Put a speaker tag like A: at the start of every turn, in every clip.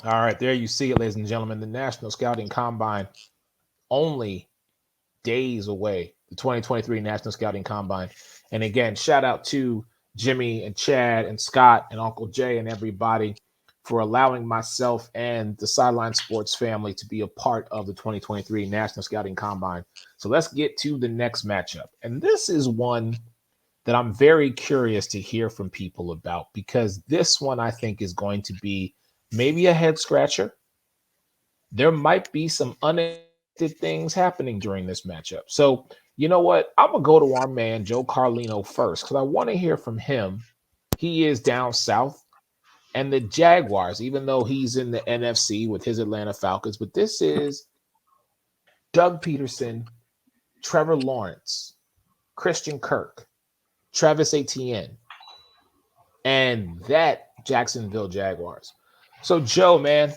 A: All right, there you see it, ladies and gentlemen. The National Scouting Combine only days away. The 2023 National Scouting Combine. And again, shout out to Jimmy and Chad and Scott and Uncle Jay and everybody for allowing myself and the Sideline Sports family to be a part of the 2023 National Scouting Combine. So let's get to the next matchup. And this is one that I'm very curious to hear from people about, because this one I think is going to be maybe a head scratcher. There might be some unexpected things happening during this matchup. So, you know what? I'm going to go to our man, Joe Carlino, first, because I want to hear from him. He is down south, and the Jaguars, even though he's in the NFC with his Atlanta Falcons, but this is Doug Peterson, Trevor Lawrence, Christian Kirk, Travis Etienne, and that Jacksonville Jaguars. So, Joe, man,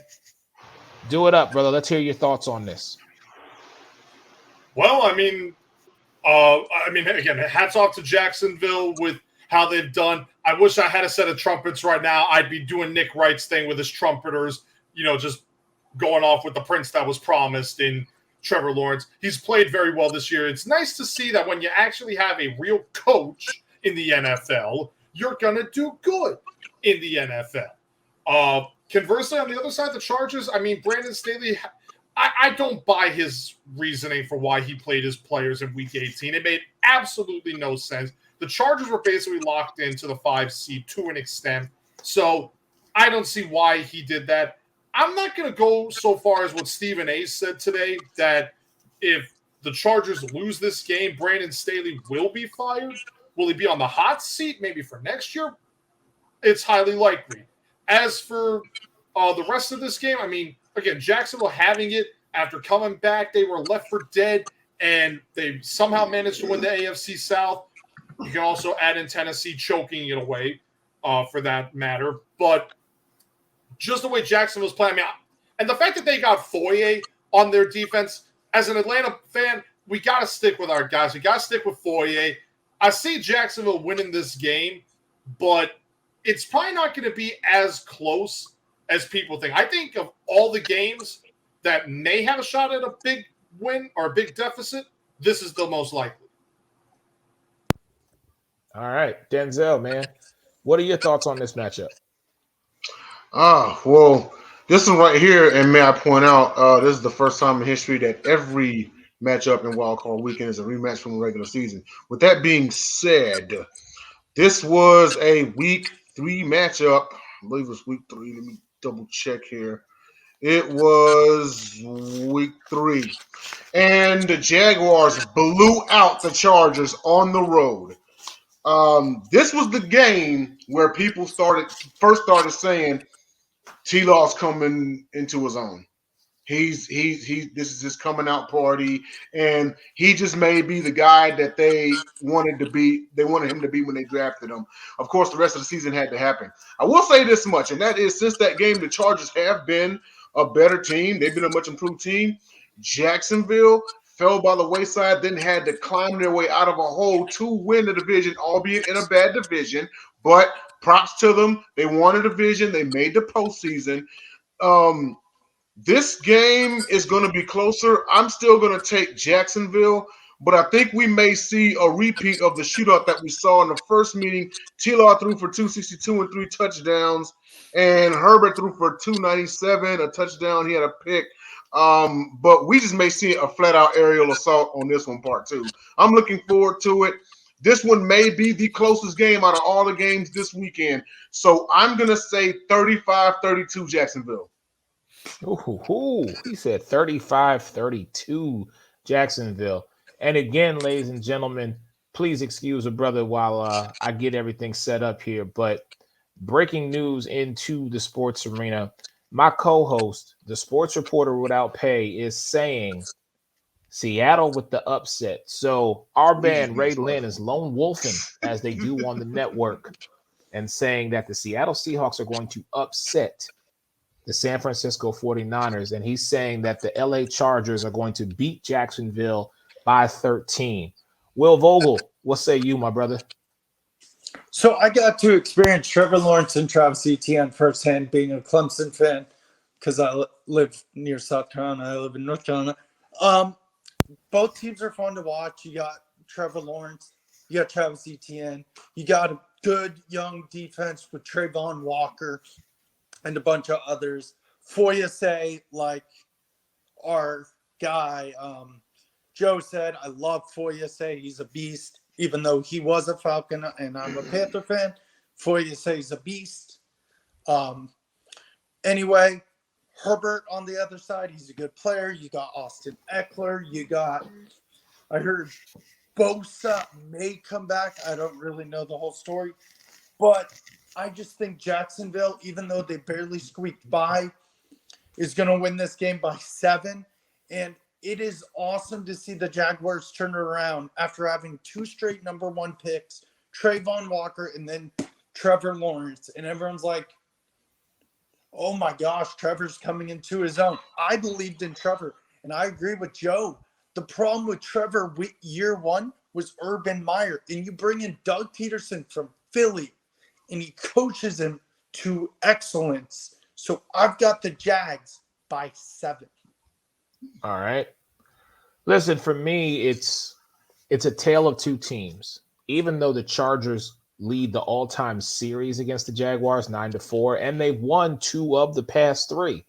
A: do it up, brother. Let's hear your thoughts on this.
B: Well, again, hats off to Jacksonville with how they've done. I wish I had a set of trumpets right now. I'd be doing Nick Wright's thing with his trumpeters, just going off with the prince that was promised in Trevor Lawrence. He's played very well this year. It's nice to see that when you actually have a real coach in the NFL, you're going to do good in the NFL. Conversely, on the other side, the Chargers, Brandon Staley, I don't buy his reasoning for why he played his players in Week 18. It made absolutely no sense. The Chargers were basically locked into the 5 seed to an extent, so I don't see why he did that. I'm not going to go so far as what Stephen A. said today, that if the Chargers lose this game, Brandon Staley will be fired. Will he be on the hot seat maybe for next year? It's highly likely. As for the rest of this game, again, Jacksonville having it after coming back, they were left for dead, and they somehow managed to win the AFC South. You can also add in Tennessee choking it away for that matter. But just the way Jacksonville's playing, and the fact that they got Foye on their defense, as an Atlanta fan, we got to stick with our guys. We got to stick with Foye. I see Jacksonville winning this game, but it's probably not going to be as close as people think. I think of all the games that may have a shot at a big win or a big deficit, this is the most likely.
A: All right, Denzel, man, what are your thoughts on this matchup?
C: Well, this one right here, and may I point out, this is the first time in history that every matchup in Wild Card Weekend is a rematch from the regular season. With that being said, this was a Week 3 matchup. I believe it was Week 3. Let me double check here. It was Week 3. And the Jaguars blew out the Chargers on the road. This was the game where people first started saying T-Law's coming into his own. This is his coming out party, and he just may be the guy that they wanted him to be when they drafted him. Of course, the rest of the season had to happen. I will say this much, and that is, since that game, the Chargers have been a better team. They've been a much improved team. Jacksonville fell by the wayside, then had to climb their way out of a hole to win the division, albeit in a bad division. But props to them. They won a division. They made the postseason. This game is going to be closer. I'm still going to take Jacksonville, but I think we may see a repeat of the shootout that we saw in the first meeting. T-Law threw for 262 and 3 touchdowns, and Herbert threw for 297, a touchdown. He had a pick. But we just may see a flat-out aerial assault on this one, part 2. I'm looking forward to it. This one may be the closest game out of all the games this weekend. So I'm going to say 35-32 Jacksonville.
A: Ooh, he said 35-32 Jacksonville. And again, ladies and gentlemen, please excuse a brother while I get everything set up here. But breaking news into the sports arena. My co-host, the sports reporter without pay, is saying Seattle with the upset. So our man Ray Lynn is lone wolfing, as they do on the network, and saying that the Seattle Seahawks are going to upset the San Francisco 49ers. And he's saying that the LA Chargers are going to beat Jacksonville by 13. Will Vogel, what say you, my brother?
D: So I got to experience Trevor Lawrence and Travis Etienne firsthand, being a Clemson fan. because I live near South Carolina. I live in North Carolina. Both teams are fun to watch. You got Trevor Lawrence. You got Travis Etienne. You got a good young defense with Trayvon Walker and a bunch of others. Foyesay, like our guy Joe said, I love Foyesay. He's a beast. Even though he was a Falcon and I'm a Panther fan, Foyesay's a beast. Anyway, Herbert on the other side, he's a good player. You got Austin Eckler. I heard Bosa may come back. I don't really know the whole story. But I just think Jacksonville, even though they barely squeaked by, is going to win this game by 7. And it is awesome to see the Jaguars turn it around after having 2 straight number 1 picks, Trayvon Walker and then Trevor Lawrence. And everyone's like, oh my gosh, Trevor's coming into his own. I believed in Trevor, and I agree with Joe. The problem with Trevor year 1 was Urban Meyer. And you bring in Doug Peterson from Philly, and he coaches him to excellence. So I've got the Jags by 7.
A: All right. Listen, for me, it's a tale of 2 teams. Even though the Chargers lead the all-time series against the Jaguars 9-4, and they've won 2 of the past 3,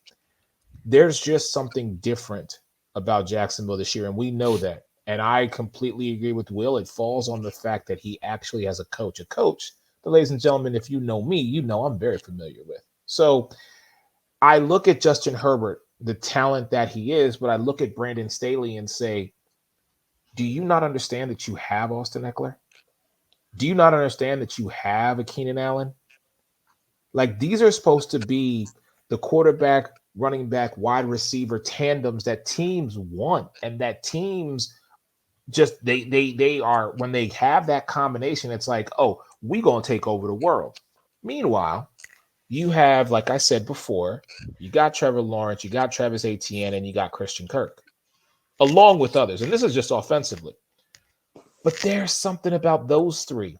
A: there's just something different about Jacksonville this year, and we know that. And I completely agree with Will. It falls on the fact that he actually has a coach. A coach, but ladies and gentlemen, if you know me, you know I'm very familiar with. So I look at Justin Herbert, the talent that he is, but I look at Brandon Staley and say, do you not understand that you have Austin Eckler? Do you not understand that you have a Keenan Allen? Like, these are supposed to be the quarterback, running back, wide receiver tandems that teams want, and that teams just they are, when they have that combination, it's like, oh, we gonna take over the world. Meanwhile, you have, like I said before, you got Trevor Lawrence, you got Travis Etienne, and you got Christian Kirk, along with others. And this is just offensively. But there's something about those 3.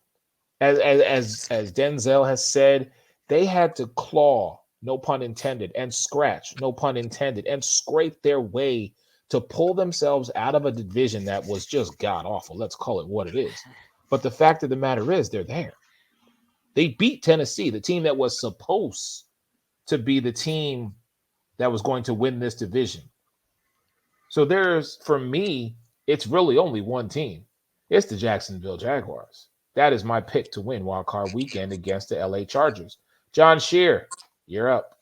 A: As Denzel has said, they had to claw, no pun intended, and scratch, no pun intended, and scrape their way to pull themselves out of a division that was just god-awful. Let's call it what it is. But the fact of the matter is, they're there. They beat Tennessee, the team that was supposed to be the team that was going to win this division. So for me, it's really only one team. It's the Jacksonville Jaguars. That is my pick to win Wild Card Weekend against the LA Chargers. John Shear, you're up.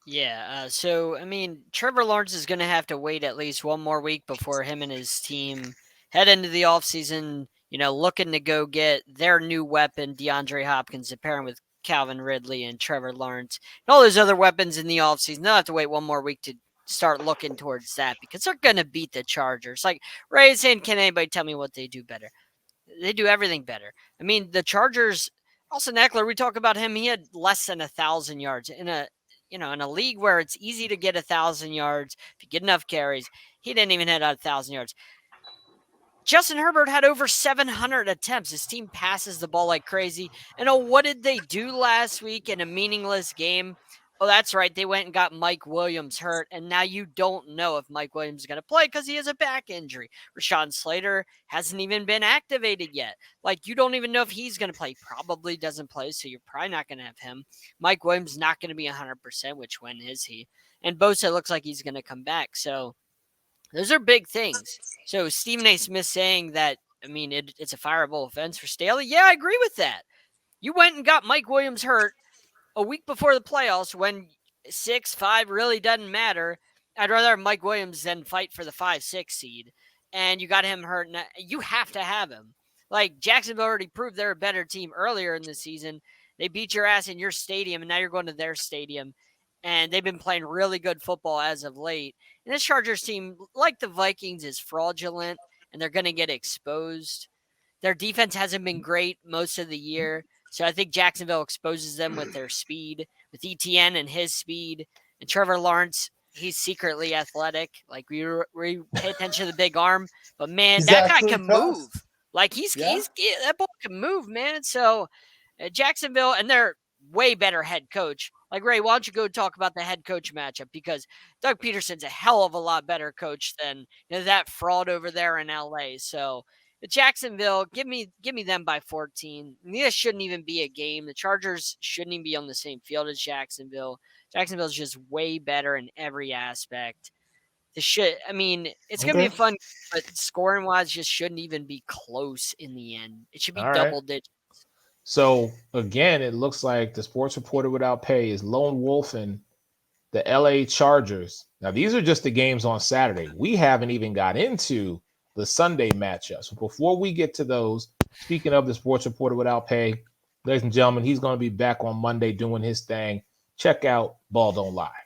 E: Yeah, so, I mean, Trevor Lawrence is going to have to wait at least one more week before him and his team head into the offseason, looking to go get their new weapon, DeAndre Hopkins, to pair him with Calvin Ridley and Trevor Lawrence, and all those other weapons in the offseason. They'll have to wait one more week to start looking towards that because they're going to beat the Chargers. Like Ray is saying, can anybody tell me what they do better? They do everything better. I mean, the Chargers, Austin Eckler, we talk about him. He had less than 1,000 yards in a league where it's easy to get 1,000 yards if you get enough carries. He didn't even hit 1,000 yards. Justin Herbert had over 700 attempts. His team passes the ball like crazy. And what did they do last week in a meaningless game? Oh, that's right. They went and got Mike Williams hurt, and now you don't know if Mike Williams is going to play because he has a back injury. Rashawn Slater hasn't even been activated yet. Like, you don't even know if he's going to play. Probably doesn't play, so you're probably not going to have him. Mike Williams is not going to be 100%, which when is he? And Bosa looks like he's going to come back. So those are big things. So Stephen A. Smith saying that, I mean, it's a fireable offense for Staley. Yeah, I agree with that. You went and got Mike Williams hurt a week before the playoffs when 6-5 really doesn't matter. I'd rather have Mike Williams than fight for the 5-6 seed. And you got him hurt. And you have to have him. Like, Jacksonville already proved they're a better team earlier in the season. They beat your ass in your stadium, and now you're going to their stadium. And they've been playing really good football as of late. And this Chargers team, like the Vikings, is fraudulent, and they're going to get exposed. Their defense hasn't been great most of the year. So I think Jacksonville exposes them with their speed, with ETN and his speed. And Trevor Lawrence, he's secretly athletic. Like, we pay attention to the big arm. But, man, that guy can move. Like, that ball can move, man. So Jacksonville, and they're way better head coach. Like, Ray, why don't you go talk about the head coach matchup? Because Doug Peterson's a hell of a lot better coach than that fraud over there in LA. So Jacksonville, give me them by 14. This shouldn't even be a game. The Chargers shouldn't even be on the same field as Jacksonville. Jacksonville's just way better in every aspect. It's going to be a fun, but scoring wise, just shouldn't even be close in the end. It should be double digits.
A: So again, it looks like the sports reporter without pay is Lone Wolf and the LA Chargers. Now, these are just the games on Saturday. We haven't even got into the Sunday matchups. So before we get to those, speaking of the sports reporter without pay, ladies and gentlemen, he's going to be back on Monday doing his thing. Check out Ball Don't Lie.